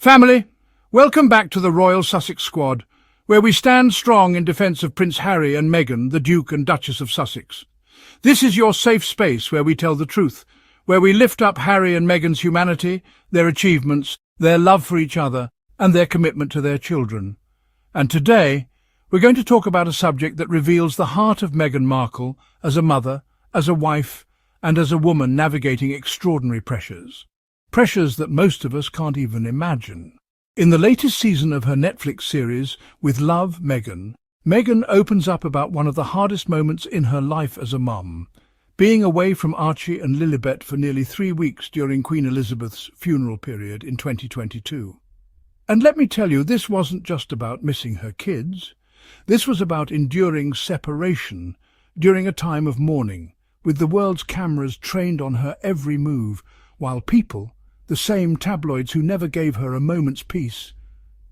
Family, welcome back to the Royal Sussex Squad, where we stand strong in defence of Prince Harry and Meghan, the Duke and Duchess of Sussex. This is your safe space where we tell the truth, where we lift up Harry and Meghan's humanity, their achievements, their love for each other, and their commitment to their children. And today, we're going to talk about a subject that reveals the heart of Meghan Markle as a mother, as a wife, and as a woman navigating extraordinary pressures. Pressures that most of us can't even imagine. In the latest season of her Netflix series, With Love, Meghan, Meghan opens up about one of the hardest moments in her life as a mum, being away from Archie and Lilibet for nearly 3 weeks during Queen Elizabeth's funeral period in 2022. And let me tell you, this wasn't just about missing her kids. This was about enduring separation during a time of mourning, with the world's cameras trained on her every move, while people, the same tabloids who never gave her a moment's peace,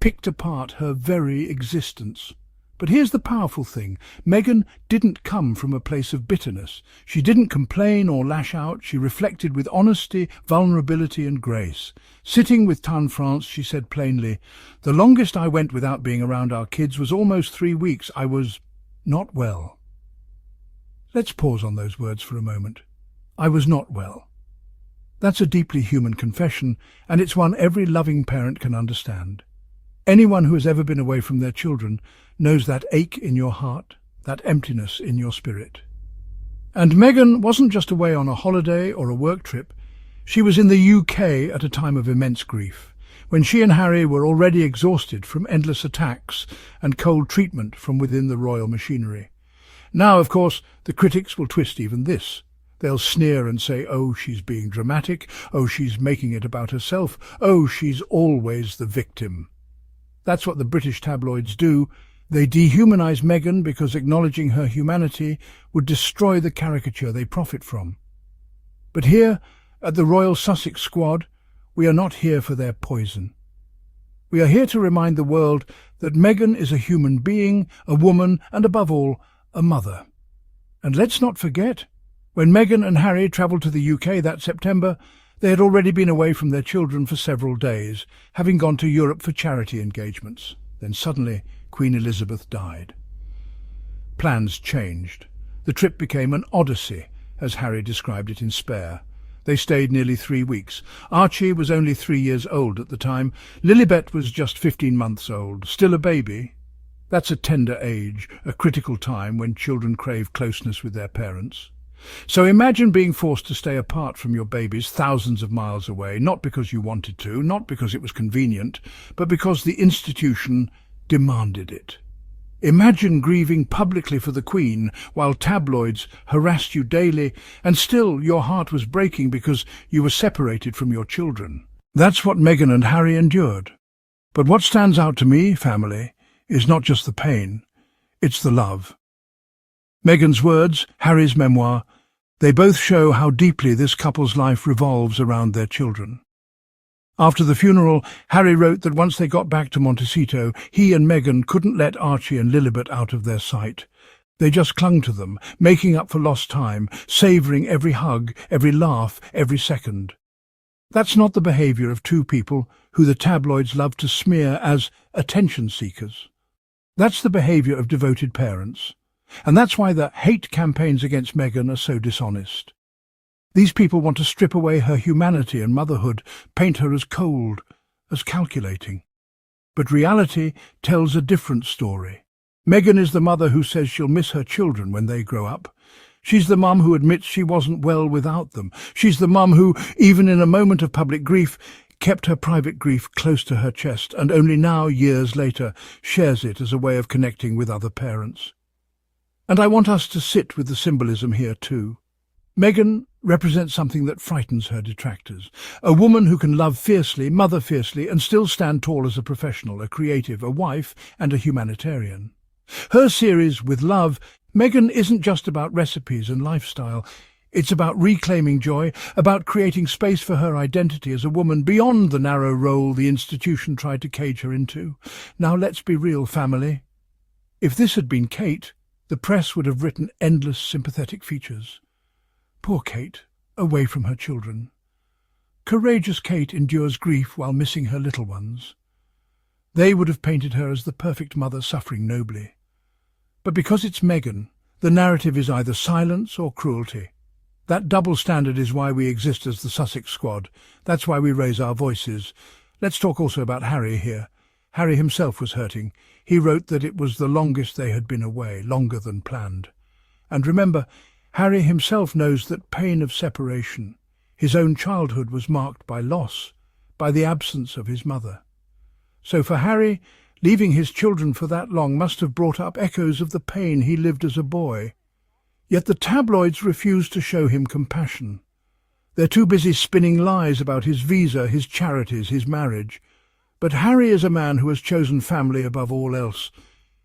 picked apart her very existence. But here's the powerful thing. Meghan didn't come from a place of bitterness. She didn't complain or lash out. She reflected with honesty, vulnerability and grace. Sitting with Tan France, she said plainly, "The longest I went without being around our kids was almost 3 weeks. I was not well." Let's pause on those words for a moment. I was not well. That's a deeply human confession, and it's one every loving parent can understand. Anyone who has ever been away from their children knows that ache in your heart, that emptiness in your spirit. And Meghan wasn't just away on a holiday or a work trip. She was in the UK at a time of immense grief, when she and Harry were already exhausted from endless attacks and cold treatment from within the royal machinery. Now, of course, the critics will twist even this. They'll sneer and say, "Oh, she's being dramatic. Oh, she's making it about herself. Oh, she's always the victim." That's what the British tabloids do. They dehumanize Meghan because acknowledging her humanity would destroy the caricature they profit from. But here, at the Royal Sussex Squad, we are not here for their poison. We are here to remind the world that Meghan is a human being, a woman, and above all, a mother. And let's not forget, when Meghan and Harry travelled to the UK that September, they had already been away from their children for several days, having gone to Europe for charity engagements. Then suddenly, Queen Elizabeth died. Plans changed. The trip became an odyssey, as Harry described it in Spare. They stayed nearly 3 weeks. Archie was only 3 years old at the time. Lilibet was just 15 months old, still a baby. That's a tender age, a critical time when children crave closeness with their parents. So imagine being forced to stay apart from your babies thousands of miles away, not because you wanted to, not because it was convenient, but because the institution demanded it. Imagine grieving publicly for the Queen while tabloids harassed you daily, and still your heart was breaking because you were separated from your children. That's what Meghan and Harry endured. But what stands out to me, family, is not just the pain, it's the love. Meghan's words, Harry's memoir, they both show how deeply this couple's life revolves around their children. After the funeral, Harry wrote that once they got back to Montecito, he and Meghan couldn't let Archie and Lilibet out of their sight. They just clung to them, making up for lost time, savouring every hug, every laugh, every second. That's not the behaviour of two people who the tabloids love to smear as attention seekers. That's the behaviour of devoted parents. And that's why the hate campaigns against Meghan are so dishonest. These people want to strip away her humanity and motherhood, paint her as cold, as calculating. But reality tells a different story. Meghan is the mother who says she'll miss her children when they grow up. She's the mum who admits she wasn't well without them. She's the mum who, even in a moment of public grief, kept her private grief close to her chest and only now, years later, shares it as a way of connecting with other parents. And I want us to sit with the symbolism here too. Meghan represents something that frightens her detractors. A woman who can love fiercely, mother fiercely, and still stand tall as a professional, a creative, a wife, and a humanitarian. Her series, With Love, Meghan isn't just about recipes and lifestyle. It's about reclaiming joy, about creating space for her identity as a woman beyond the narrow role the institution tried to cage her into. Now let's be real, family. If this had been Kate, the press would have written endless sympathetic features. Poor Kate, away from her children. Courageous Kate endures grief while missing her little ones. They would have painted her as the perfect mother suffering nobly. But because it's Meghan, the narrative is either silence or cruelty. That double standard is why we exist as the Sussex Squad. That's why we raise our voices. Let's talk also about Harry here. Harry himself was hurting. He wrote that it was the longest they had been away, longer than planned. And remember, Harry himself knows that pain of separation. His own childhood was marked by loss, by the absence of his mother. So for Harry, leaving his children for that long must have brought up echoes of the pain he lived as a boy. Yet the tabloids refuse to show him compassion. They're too busy spinning lies about his visa, his charities, his marriage. But Harry is a man who has chosen family above all else.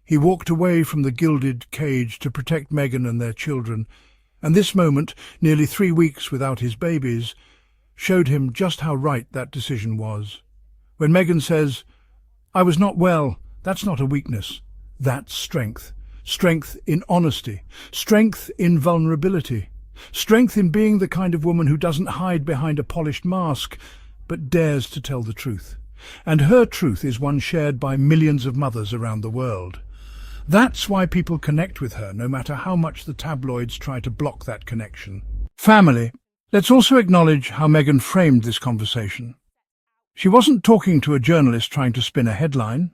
He walked away from the gilded cage to protect Meghan and their children, and this moment, nearly 3 weeks without his babies, showed him just how right that decision was. When Meghan says, "I was not well," that's not a weakness. That's strength. Strength in honesty. Strength in vulnerability. Strength in being the kind of woman who doesn't hide behind a polished mask, but dares to tell the truth. And her truth is one shared by millions of mothers around the world. That's why people connect with her, no matter how much the tabloids try to block that connection. Family. Let's also acknowledge how Meghan framed this conversation. She wasn't talking to a journalist trying to spin a headline.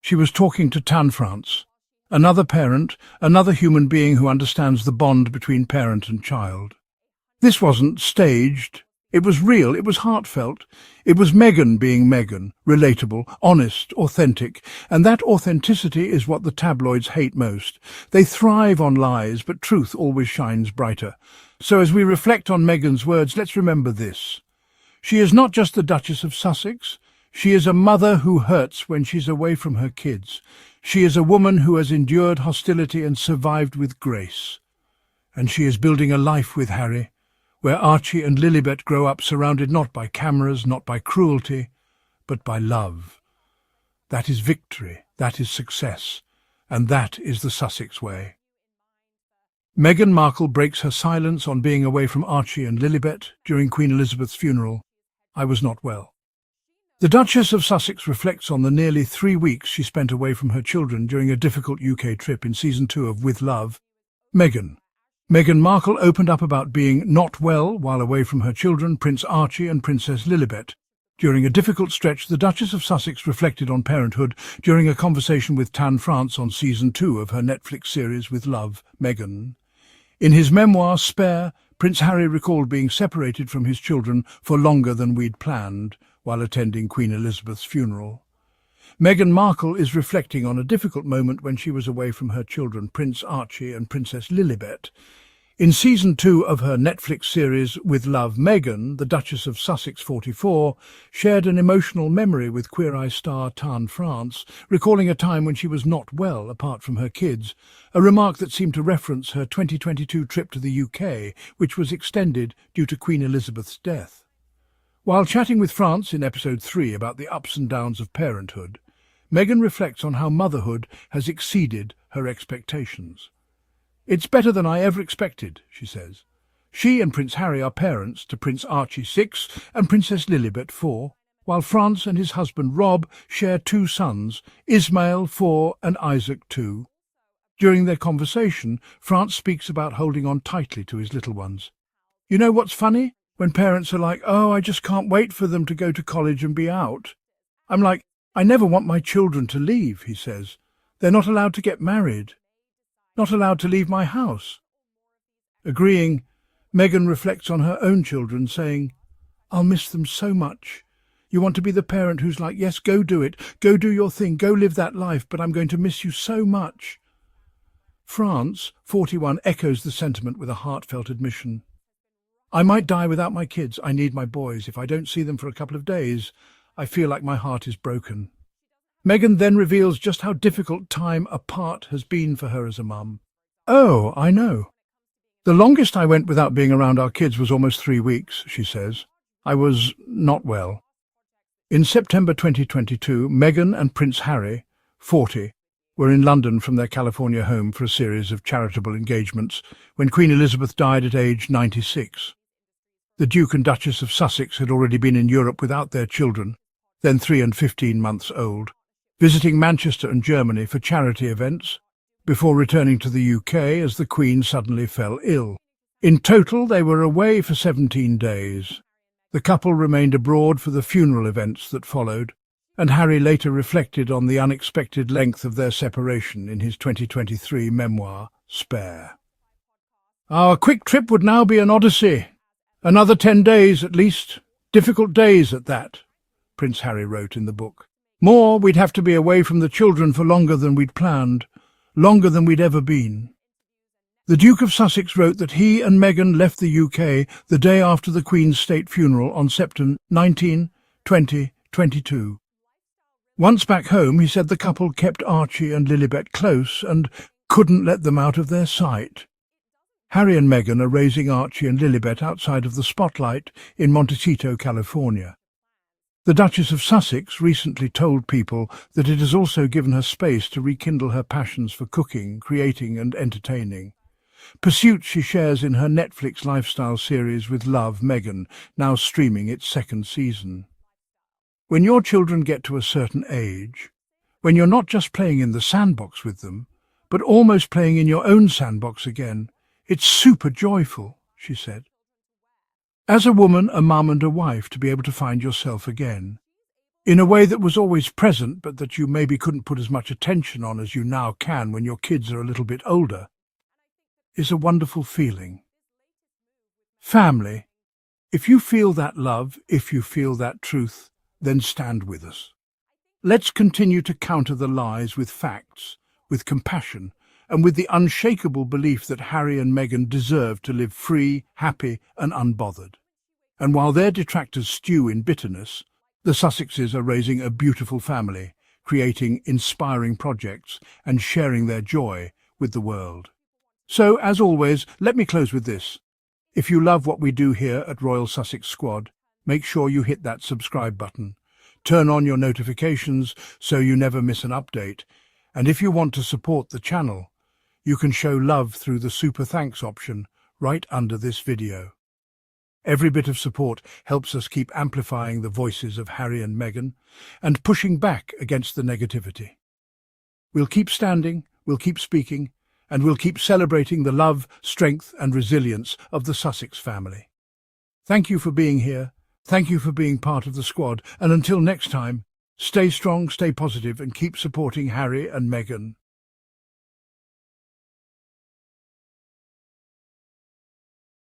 She was talking to Tan France, another parent, another human being who understands the bond between parent and child. This wasn't staged. It was real, it was heartfelt. It was Meghan being Meghan, relatable, honest, authentic, and that authenticity is what the tabloids hate most. They thrive on lies, but truth always shines brighter. So as we reflect on Meghan's words, let's remember this. She is not just the Duchess of Sussex. She is a mother who hurts when she's away from her kids. She is a woman who has endured hostility and survived with grace. And she is building a life with Harry, where Archie and Lilibet grow up surrounded not by cameras, not by cruelty, but by love. That is victory, that is success, and that is the Sussex way. Meghan Markle breaks her silence on being away from Archie and Lilibet during Queen Elizabeth's funeral. "I was not well." The Duchess of Sussex reflects on the nearly 3 weeks she spent away from her children during a difficult UK trip in Season 2 of With Love. Meghan Markle opened up about being not well while away from her children, Prince Archie and Princess Lilibet. During a difficult stretch, the Duchess of Sussex reflected on parenthood during a conversation with Tan France on Season 2 of her Netflix series With Love, Meghan. In his memoir, Spare, Prince Harry recalled being separated from his children for longer than we'd planned while attending Queen Elizabeth's funeral. Meghan Markle is reflecting on a difficult moment when she was away from her children, Prince Archie and Princess Lilibet. In Season 2 of her Netflix series With Love, Meghan, the Duchess of Sussex 44, shared an emotional memory with Queer Eye star Tan France, recalling a time when she was not well apart from her kids, a remark that seemed to reference her 2022 trip to the UK, which was extended due to Queen Elizabeth's death. While chatting with France in episode 3 about the ups and downs of parenthood, Meghan reflects on how motherhood has exceeded her expectations. "It's better than I ever expected," she says. She and Prince Harry are parents to Prince Archie 6 and Princess Lilibet 4, while France and his husband Rob share 2 sons, Ismail 4 and Isaac 2. During their conversation, France speaks about holding on tightly to his little ones. "You know what's funny? When parents are like, 'Oh, I just can't wait for them to go to college and be out.' I'm like, 'I never want my children to leave,' he says. 'They're not allowed to get married. Not allowed to leave my house.'" Agreeing, Meghan reflects on her own children, saying, "I'll miss them so much. You want to be the parent who's like, 'Yes, go do it, go do your thing, go live that life, but I'm going to miss you so much.'" France, 41, echoes the sentiment with a heartfelt admission. "I might die without my kids. I need my boys. If I don't see them for a couple of days, I feel like my heart is broken." Meghan then reveals just how difficult time apart has been for her as a mum. "Oh, I know. The longest I went without being around our kids was almost 3 weeks, she says. "I was not well." In September 2022, Meghan and Prince Harry, 40, were in London from their California home for a series of charitable engagements when Queen Elizabeth died at age 96. The Duke and Duchess of Sussex had already been in Europe without their children, then 3 and 15 months old, visiting Manchester and Germany for charity events, before returning to the UK as the Queen suddenly fell ill. In total, they were away for 17 days. The couple remained abroad for the funeral events that followed, and Harry later reflected on the unexpected length of their separation in his 2023 memoir, Spare. "Our quick trip would now be an odyssey. Another 10 days at least, difficult days at that," Prince Harry wrote in the book. "More, we'd have to be away from the children for longer than we'd planned, longer than we'd ever been." The Duke of Sussex wrote that he and Meghan left the UK the day after the Queen's state funeral on September 19, 2022. Once back home, he said the couple kept Archie and Lilibet close and couldn't let them out of their sight. Harry and Meghan are raising Archie and Lilibet outside of the spotlight in Montecito, California. The Duchess of Sussex recently told People that it has also given her space to rekindle her passions for cooking, creating and entertaining. Pursuits she shares in her Netflix lifestyle series with Love, Meghan, now streaming its second season. When your children get to a certain age, when you're not just playing in the sandbox with them, but almost playing in your own sandbox again, it's super joyful, she said. As a woman, a mum and a wife, to be able to find yourself again, in a way that was always present but that you maybe couldn't put as much attention on as you now can when your kids are a little bit older, is a wonderful feeling. Family, if you feel that love, if you feel that truth, then stand with us. Let's continue to counter the lies with facts, with compassion, and with the unshakable belief that Harry and Meghan deserve to live free, happy and unbothered. And while their detractors stew in bitterness, the Sussexes are raising a beautiful family, creating inspiring projects and sharing their joy with the world. So, as always, let me close with this. If you love what we do here at Royal Sussex Squad, make sure you hit that subscribe button. Turn on your notifications so you never miss an update. And if you want to support the channel, you can show love through the Super Thanks option right under this video. Every bit of support helps us keep amplifying the voices of Harry and Meghan and pushing back against the negativity. We'll keep standing, we'll keep speaking, and we'll keep celebrating the love, strength and resilience of the Sussex family. Thank you for being here. Thank you for being part of the squad. And until next time, stay strong, stay positive and keep supporting Harry and Meghan.